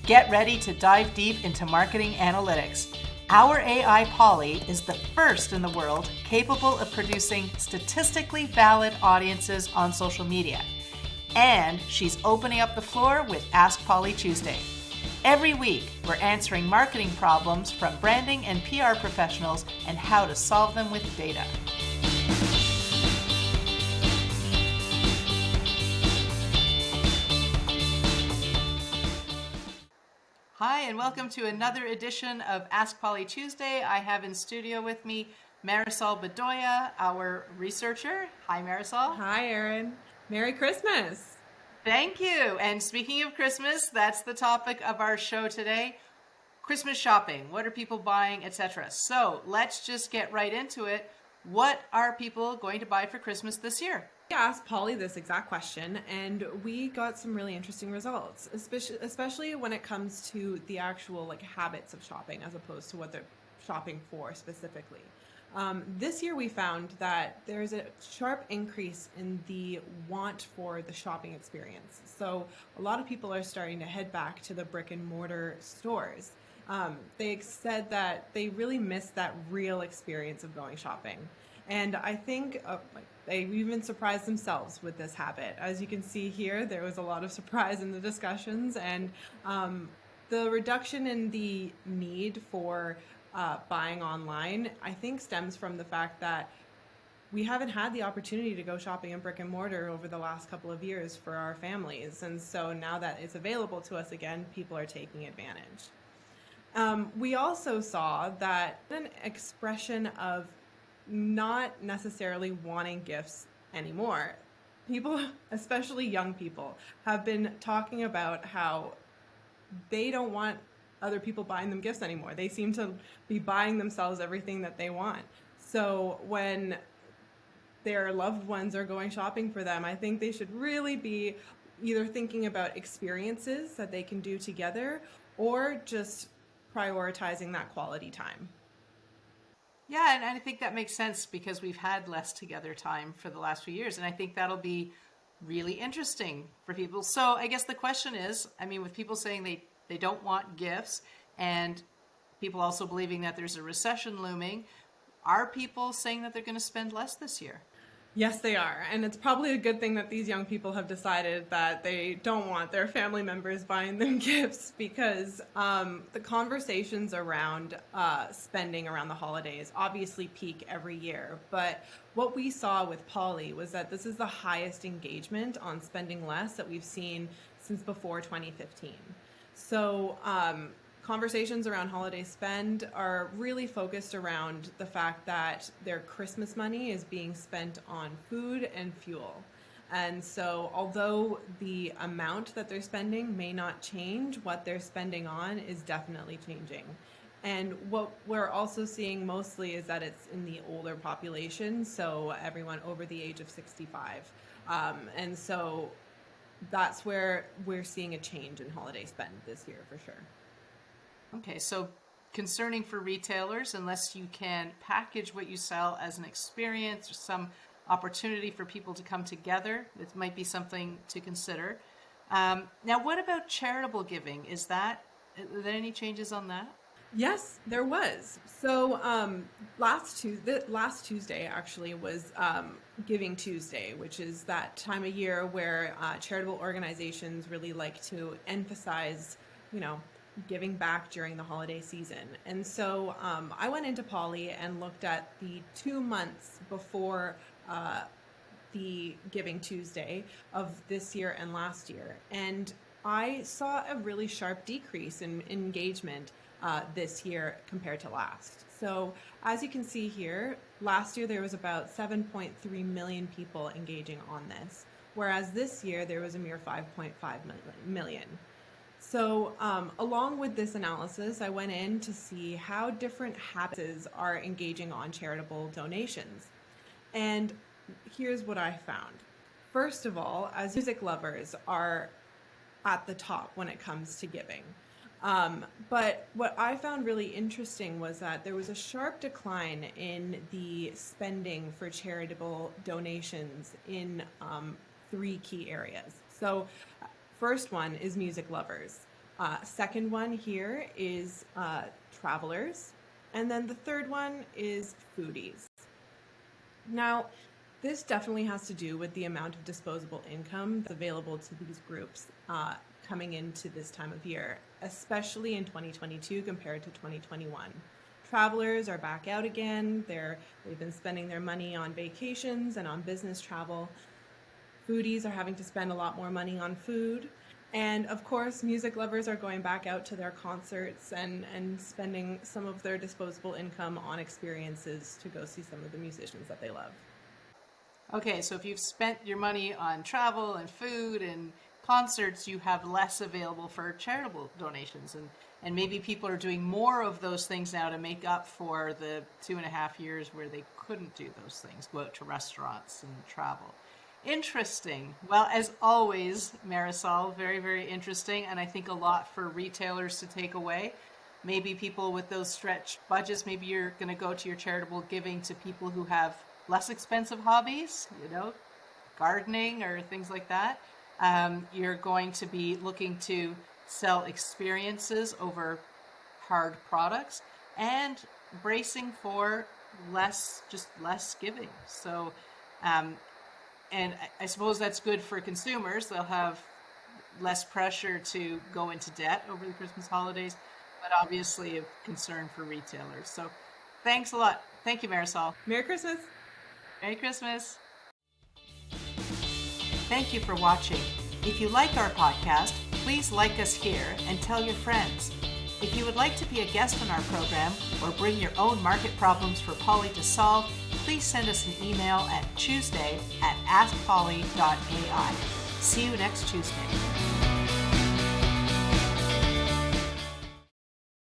Get ready to dive deep into marketing analytics. Our AI Polly is the first in the world capable of producing statistically valid audiences on social media. And she's opening up the floor with Ask Polly Tuesday. Every week, we're answering marketing problems from branding and PR professionals and how to solve them with data. Hi, and welcome to another edition of Ask Polly Tuesday. I have in studio with me Marisol Bedoya, our researcher. Hi, Marisol. Hi, Erin. Merry Christmas. Thank you. And speaking of Christmas, that's the topic of our show today. Christmas shopping. What are people buying, etc. So let's just get right into it. What are people going to buy for Christmas this year? We asked Polly this exact question, and we got some really interesting results, especially when it comes to the actual habits of shopping as opposed to what they're shopping for specifically. This year we found that there's a sharp increase in the want for the shopping experience. So a lot of people are starting to head back to the brick and mortar stores. They said that they really miss that real experience of going shopping. And I think they even surprised themselves with this habit. As you can see here, there was a lot of surprise in the discussions, and the reduction in the need for buying online, I think, stems from the fact that we haven't had the opportunity to go shopping in brick and mortar over the last couple of years for our families. And so now that it's available to us again, people are taking advantage. We also saw that an expression of not necessarily wanting gifts anymore. People, especially young people, have been talking about how they don't want other people buying them gifts anymore. They seem to be buying themselves everything that they want. So when their loved ones are going shopping for them, I think they should really be either thinking about experiences that they can do together or just prioritizing that quality time. Yeah, and I think that makes sense because we've had less together time for the last few years. And I think that'll be really interesting for people. So I guess the question is, with people saying they don't want gifts and people also believing that there's a recession looming, are people saying that they're going to spend less this year? Yes, they are. And it's probably a good thing that these young people have decided that they don't want their family members buying them gifts, because the conversations around spending around the holidays obviously peak every year. But what we saw with Polly was that this is the highest engagement on spending less that we've seen since before 2015. So conversations around holiday spend are really focused around the fact that their Christmas money is being spent on food and fuel. And so although the amount that they're spending may not change, what they're spending on is definitely changing. And what we're also seeing mostly is that it's in the older population, so everyone over the age of 65. And so that's where we're seeing a change in holiday spend this year for sure. Okay, so concerning for retailers, unless you can package what you sell as an experience or some opportunity for people to come together, it might be something to consider. Now, what about charitable giving? Are there any changes on that? Yes, there was. So last Tuesday actually was Giving Tuesday, which is that time of year where charitable organizations really like to emphasize, giving back during the holiday season. And so I went into Polly and looked at the 2 months before the Giving Tuesday of this year and last year. And I saw a really sharp decrease in engagement this year compared to last. So as you can see here, last year there was about 7.3 million people engaging on this, whereas this year there was a mere 5.5 million. So along with this analysis, I went in to see how different habits are engaging on charitable donations. And here's what I found. First of all, as music lovers are at the top when it comes to giving. But what I found really interesting was that there was a sharp decline in the spending for charitable donations in 3 key areas. So first one is music lovers. Second one here is travelers. And then the third one is foodies. Now, this definitely has to do with the amount of disposable income that's available to these groups coming into this time of year, especially in 2022 compared to 2021. Travelers are back out again. They've been spending their money on vacations and on business travel. Foodies are having to spend a lot more money on food. And of course, music lovers are going back out to their concerts and spending some of their disposable income on experiences to go see some of the musicians that they love. Okay, so if you've spent your money on travel and food and concerts, you have less available for charitable donations. And maybe people are doing more of those things now to make up for the 2.5 years where they couldn't do those things, go out to restaurants and travel. Interesting. Well, as always, Marisol, very, very interesting, and I think a lot for retailers to take away. Maybe people with those stretched budgets, maybe you're going to go to your charitable giving to people who have less expensive hobbies, gardening or things like that. You're going to be looking to sell experiences over hard products and bracing for less giving. So, and I suppose that's good for consumers. They'll have less pressure to go into debt over the Christmas holidays, but obviously a concern for retailers. So thanks a lot. Thank you, Marisol. Merry Christmas. Merry Christmas. Thank you for watching. If you like our podcast, please like us here and tell your friends. If you would like to be a guest on our program or bring your own market problems for Polly to solve, please send us an email at tuesday@askpolly.ai. See you next Tuesday.